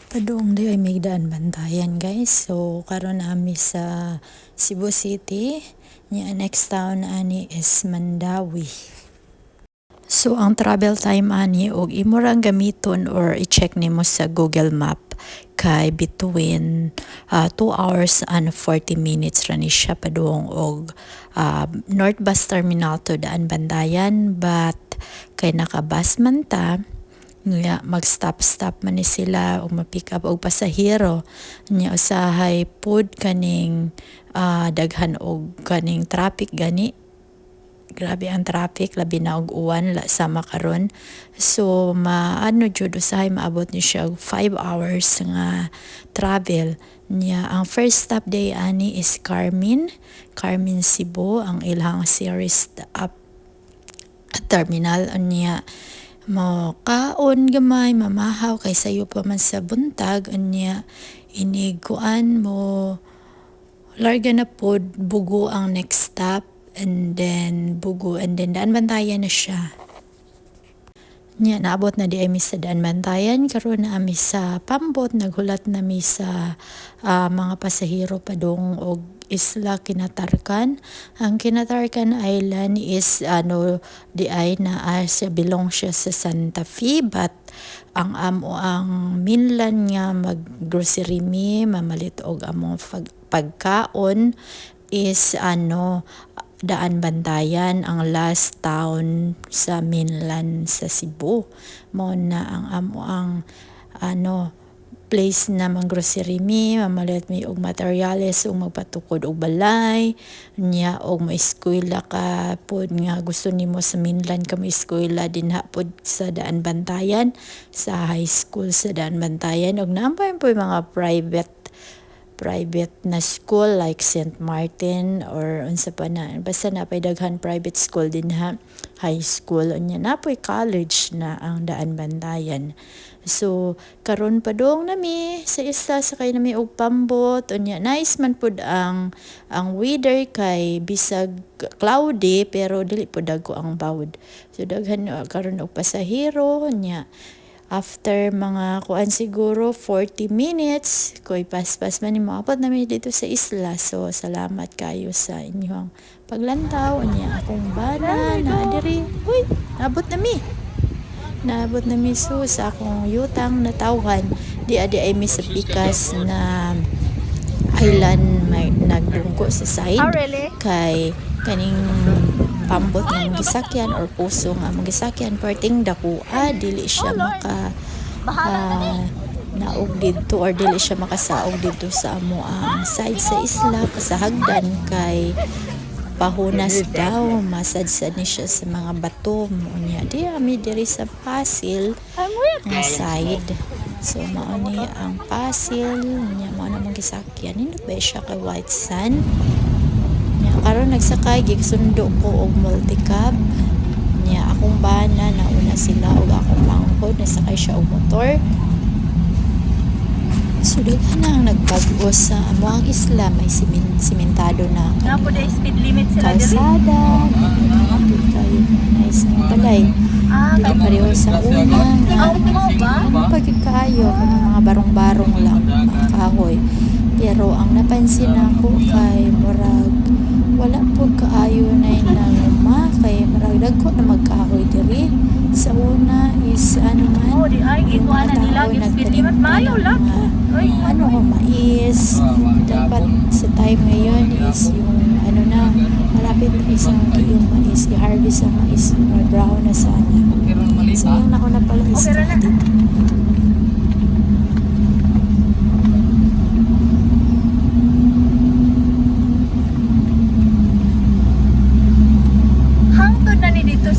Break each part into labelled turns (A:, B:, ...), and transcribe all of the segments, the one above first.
A: Padung di ay migdaan bantayan guys. So karon nami sa Cebu City. Nya next town ani is Mandawi. So ang travel time ani og imo rang gamiton or i-check nimo sa Google Map kay between 2 hours and 40 minutes ra ni siya padung og North Bus Terminal to daan bandayan, but kay naka-bus man ta nga mag-stop man ni sila o ma-pick up og pasahero nya usahay pud kaning daghan og kaning traffic gani. Grabe ang traffic labi na og uwan sama karon. So maano jud usahay maabot ni siya 5 hours nga travel nya. Ang first stop day ani is Carmen Cebu, ang ilang series up terminal nya. Mo kaon gamay mamahaw kay sayo pa man sa buntag anya iniguan mo larga na pod Bugo ang next stop, and then Bugo, and then daan bantayan na siya. Nya naabot na di ay mi sa daan bantayan, karon na ami sa Pambot. Naghulat na mi sa mga pasahero padung og Isla Kinatarkan. Ang Kinatarkan Island is di ay siya belong siya sa Santa Fe, but ang mainland nga mag grocery mi mamalit og among pagkaon is daan bantayan, ang last town sa mainland sa Cebu. Mo na ang place na mang grocery mi mamalit mi og materyales ug magpatukod og balay nya og mo-eskwela ka pod nga gusto nimo sa mainland ka mo-eskwela dinha pod sa daan bantayan, sa high school sa daan bantayan, og naambay po mga private na school like St. Martin or unsa pa na, basta napay daghan private school din ha, high school unya napoy college na ang daan bantayan. So karon padung nami sa isla sakay nami og Pambot unya nice man pud ang weather kay bisag cloudy pero dili pud dagko ang bawd. So daghan karon og pasahero unya. After mga kuan siguro 40 minutes, koy paspas man ni moabot namin dito sa isla. So salamat kayo sa inyong paglantaw. Anya akong bana na diri. Uy, naabot nami so sa akong yutang na tawhan. Di ay mi sa pikas na island may nagdungko sa side.
B: Oh, really?
A: Kay kaning Pambot ng gisakyan or Puso nga magisakyan perting dakua dili siya maka naog dito or dili siya makasaog dito sa amo ang side sa isla sa hagdan kay pahunas daw masadsad ni siya sa mga bato mo niya di ami diri sa Pasil nga side. So mao ni ang Pasil niya mao na magisakyan nindot ba siya kay White Sand. Karon nagsakay gigsundo ko og multicab nya akong bana nauna sila og akong manghod nasakay siya og motor. So daghan ang nagbag-o sa amoang isla, may simentado na
B: Napo day speed limit sila diri.
A: kalsada kayo nice nga balay dili pareho sa una nga pagid kaayo kanang mga barong-barong lang mga kahoy. Pero ang napansin ako kay murag wala po kaayo na inanuma kay marag dagko na magkahoy diri. Sa una is man
B: di ay gikuha na nila yung speed limit mayo lang.
A: Mais. Dapat sa time ngayon is yung malapit na isang yung mais, i-harvest ang mais, may brown na sana. So yung ako na pala is dito.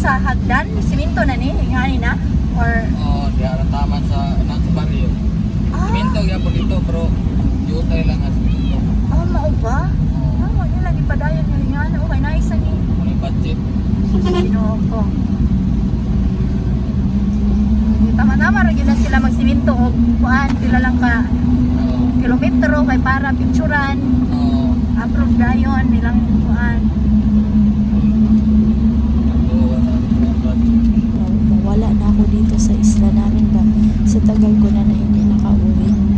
B: Sa hagdan, siminto na ni, ingani na? Or
C: di ara taman sa barrio. Siminto gyud po dito pero yutay lang as siminto.
B: Mao ba? Wala lagi padayon ni ingani. Okay, nice ni.
C: May budget.
B: Ginoo ko. Tama-tama ra gyud sila magsiminto og kuan pila lang ka kilometro kay para picturean. Approve dayon nilang kuan.
A: Wala na ako dito sa isla namin ba sa tagal ko na hindi nakauwi.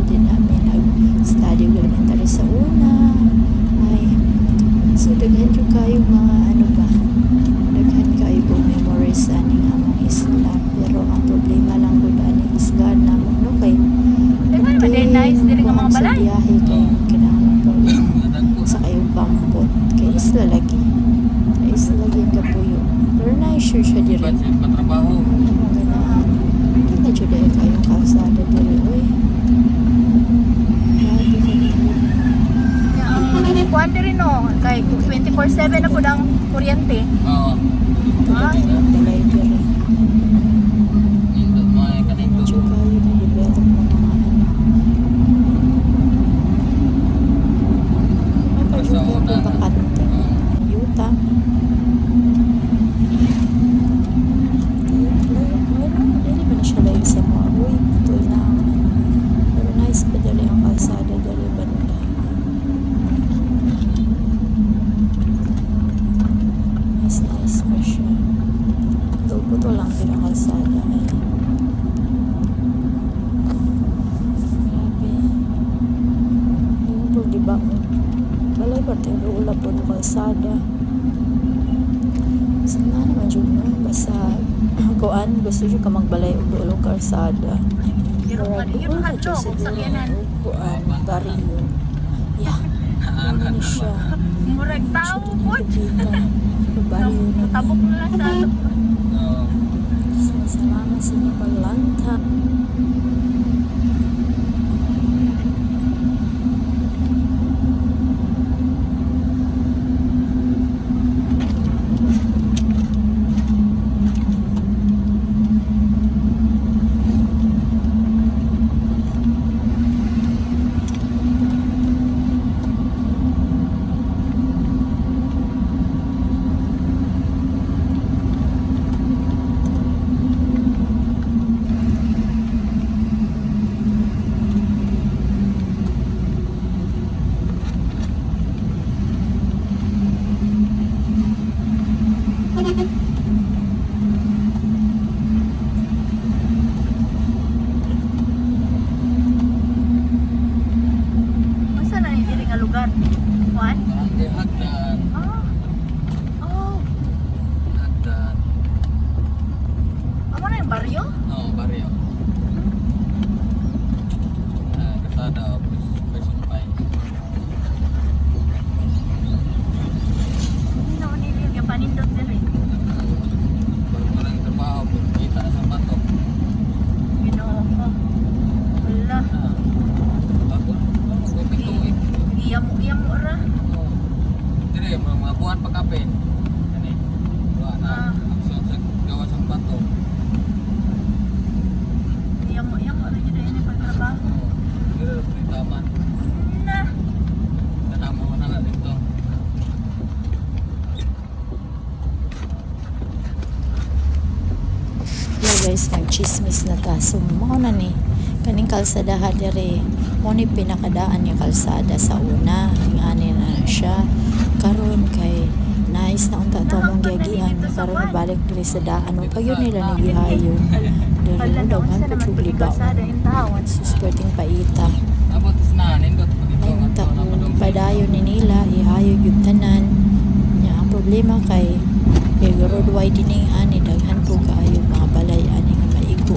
A: din namin nag-study of elementary sa una. Ay, so daghan yung kayo mga ano ba, daghan kayo kong memories aning among isla. Pero ang problema lang ko ani is God na mo, no kay
B: Daghan ba din nice diri ka mga
A: sa
B: balay?
A: biyahe kay kinahanglan ko sa kayo bambot kay isla lagi. Kay isla lagi ang kapuyo. Pero na-sure siya diri.
C: Ba't siya patrabaho?
A: Ano mo ganahan? Hindi na dyan dahil kayong kalsada diri. Uy. Grabe ka dito.
B: Ang kuan diri no, kay 24/7 ako dang kuryente.
C: Oo.
B: Ah,
A: Balay diri.
C: Nindot mo ay kanito.
A: Medyo kayo na-develop ng mga ano. May pag-develop
C: Sa una.
A: yung bakante. Yuta. Hindi ba na siya layo sa mga uy, putol na ang ano. Pero nice pa dali ang kalsada dali banda. Nice pa siya. Putol lang din ang kalsada. Ay. Grabe. Ano po, di ba? Balay ba tayo ula po ng kalsada? Sa nga naman yun, no? Basta, kuan, gusto siya ka magbalay og duolong kalsada.
B: Pero yun hadto kung sakyanan.
A: Kuan, barrio. Yeah, ano siya.
B: Murag tao po.
A: Barrio na.
B: Tabok na lang sa
C: Oo.
A: So, salamat sa inyong paglanta.
B: Masa na yung diri nga lugar? Kuan?
C: Barangay Hagdan.
B: Ah. Oh,
C: Hagdan.
B: amo na yung baryo?
C: Oo, baryo. Kasada, Quezon Pine.
B: Hindi na nilil yung panindot diri.
C: Baru parang trabaho, kita sa batok.
B: Ginoo ko. Wala.
C: Ako, gupituin.
B: Iyamo ra.
C: Dire, mga buwan pa kape. Kani, buwan na,
B: Ah.
C: aksyon sa gawa sa batok.
B: Iyamo ra jud ini pagtrabaho.
C: Dire, taman.
B: Na.
C: Kanamo na na dito.
A: Yeah guys, nagchismis na ta. So, mao na ni. Kaning kalsadaha diri. Mao ni pinakadaan yung kalsada sa una. Ang ani na siya. Karon kay nice na unta to mong giagian. Karon balik diri sa daan. O pag yun nila nagihayo. Diri
B: Hala na
A: daw
B: unsa
A: ang
B: naman pag
A: kutubliba.
B: kalsada in town.
A: Suskirting paita.
C: Abot is na, nindot pa dito.
A: Ayun ta
C: Ato na madong-
A: padayon ni nila ihayo yung tanan. Nya ang problema kay road wide dining ani daghan po kaayo mga balay ani nga maigo.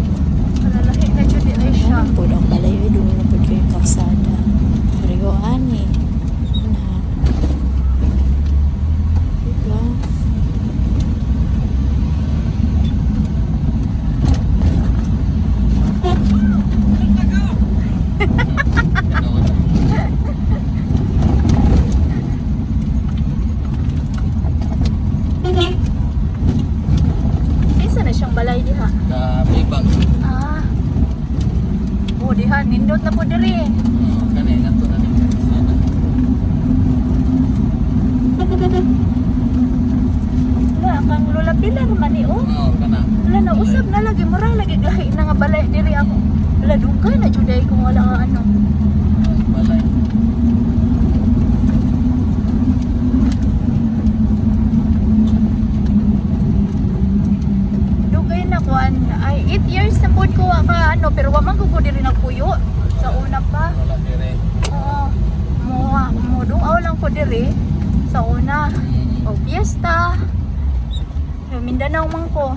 B: Kalalahi na jud ay siya.
A: Ano po ang balay ay doon na po yung kalsada. Pero ani na diba?
B: Isa na siyang balay diha.
C: Kabibang.
B: Ah. Oh, diha nindot na po diri.
C: Kani, nato na dito. Sana.
B: Wala kang lula pilar man ni oh.
C: Oo, kana.
B: Wala na usab na lagi mura lagi lahi na nga balay diri ako. Wala dugay na jud ay kung wala nga ano.
C: Balay.
B: Dugay na kuan ay 8 years na pod ko ka ano pero wa man ko diri nagpuyo. Sa una pa.
C: Wala dire.
B: Oo. Mo dungaw lang ko diri sa una. O fiesta. Yung Mindanao man ko.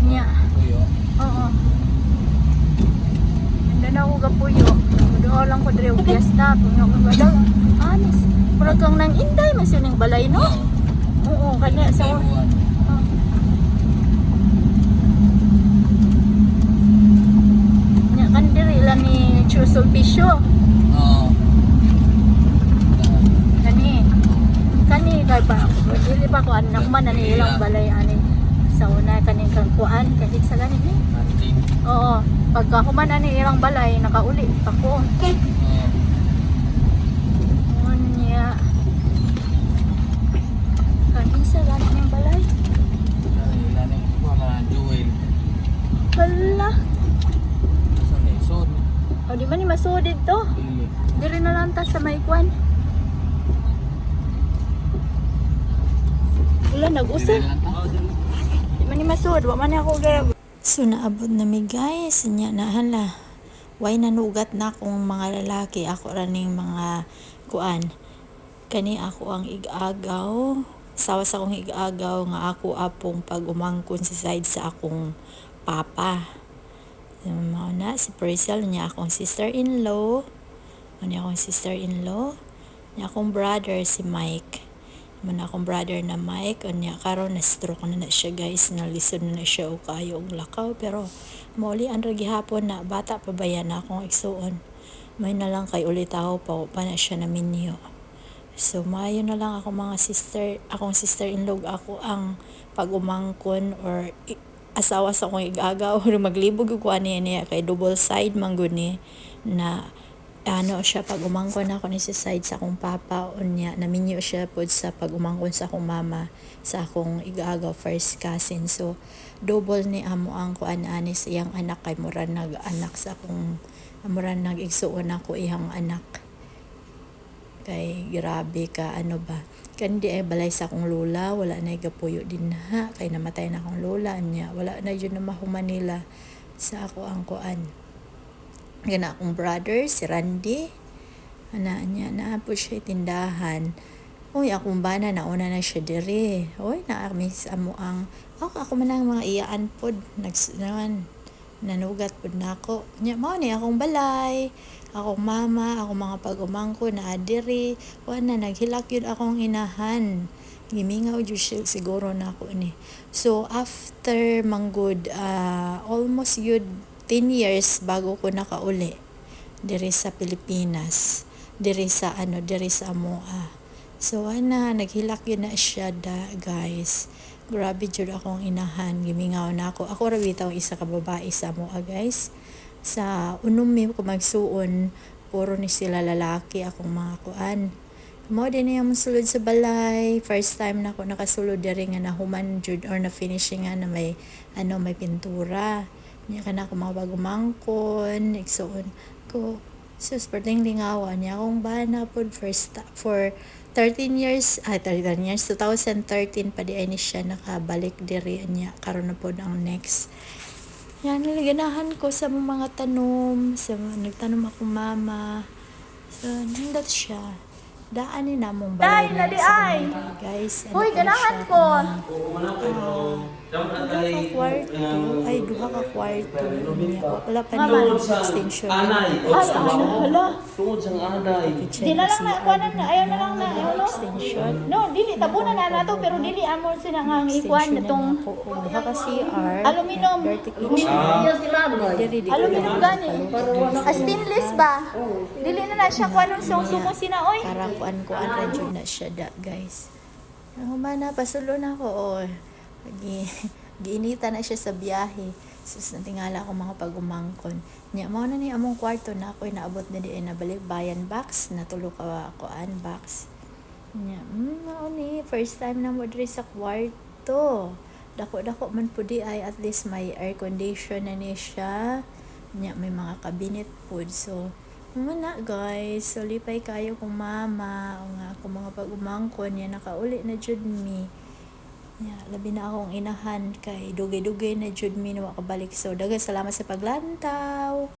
B: Nya.
C: Tuyo.
B: Oo. Mindanao ko gapuyo. Dungaw lang ko diri o fiesta. Punya ko badag. Anis. Murag kang nang inday man siya ning balay no. Oo, kanya sa
C: Taiwan.
B: nya kan diri lang ni Chusol Pisyo.
C: Oo.
B: Kani kay pa dili pa ko anak man ani ilang balay ani sa una kani kang kuan kani sa gani ni.
C: Hunting.
B: Oo, pagka human ani ilang balay nakauli pa ko. Unya. Kani sa gani ng balay.
C: Ilan yung mga jewel.
B: Hala.
C: Sa lesson.
B: O di man ni masudid to.
C: Dili.
B: Diri na lang ta sa may kuan. Wala nag-usa. Di man ni masud, wa man ni ako gaya.
A: So naabot na mi guys, nya na hala. Why nanugat na akong mga lalaki, ako raning mga kuan. Kani ako ang igagaw, sawa sa akong igagaw nga ako apong pag-umangkon sa side sa akong papa. Mao na si Priscilla niya akong sister-in-law. Ano akong sister-in-law? Niya akong brother si Mike. Muna akong brother na Mike, unya karon na stroke na siya guys, nalisod na siya o kayo og lakaw, pero mauli ang gihapon na bata pa ba yan akong igsuon. May na lang kay ulit ako pa na siya na minyo. So mayo na lang ako mga akong sister-in-law ako ang pag-umangkon or asawa sa akong igagaw or maglibog ko niya kay double side man gud ni na ano siya pag umangkon ako ni sa side sa akong papa unya naminyo siya pod sa pag umangkon sa akong mama sa akong igagaw first cousin, so double ni amo ang kuan ani sa iyang anak kay mura nag-anak sa akong mura nag-igsuon ako iyang anak kay grabe ka ano ba kandi ay balay sa akong lola, wala na gapuyo din na kay namatay na akong lola niya, wala na yun na mahuman nila sa ako ang kuan. Gana akong brother, si Randy. Ana niya, naapo siya tindahan. Uy, akong bana, nauna na siya diri. Uy, naamis amo ang, ako man ang mga iyaan pod. Nanugat pod na ako. Nya, mao ni akong balay. Akong mama, akong mga pag-umangko na adiri. Wala, naghilak yun akong inahan. Gimingaw yun siya, siguro na ako ni. So, after manggod, almost yun, 10 years bago ko nakauli diri sa Pilipinas, diri sa Moa. So naghilak yun na siya guys. Grabe jud akong inahan, gimingaw na ako ra bitaw isa ka babae sa Moa guys. Sa unumi ko magsuon puro ni sila lalaki akong mga kuan. Mo din niya mosulod sa balay, first time na ako nakasulod diri nga nahuman jud or na finishing nga na may may pintura. Niya ka na ako mga bagumangkon, igsuon ko. Sus, perting lingawan niya akong bana po for 13 years, 2013 pa di ay ni siya nakabalik diri niya. Karon na po ang next. Yan, niliganahan ko sa mga tanom, nagtanom akong mama. So, nindot siya. Daan ni namong balay na sa mga guys.
B: Hoy, ganahan ko.
A: Duha ka kwarto niya. Wala pa ni extension.
B: Hala.
D: Tungod sang aday.
B: Di na lang na, kuanan na, ayaw na lang na, ayaw no?
A: Extension.
B: No, dili, tabunan na nato, pero dili amo sila nga ikuan na tong
A: Duha ka CR.
B: aluminum.
A: Dirty kitchen. Diri
B: Aluminum gani. Stainless ba? Dili na siya kuanong sumo sina, oy.
A: Para kuan ra jud na siya guys. Humana pasulo na ako. Giinita na siya sa biyahe. Sus natingala ako mga pag-umangkon. Nya mao na ni among kwarto na ako naabot na di ay nabalik bayan box na tulo ka kuan box. Nya mao ni first time na mo diri sa kwarto. Dako man pudi ay at least may air condition na ni siya. Nya may mga cabinet pod so na guys, so lipay kayo kung mama o nga kung mga pag-umangkon niya nakauli na jud mi. Labi na akong inahan kay dugay-dugay na jud mi na makabalik. So daghang salamat sa paglantaw.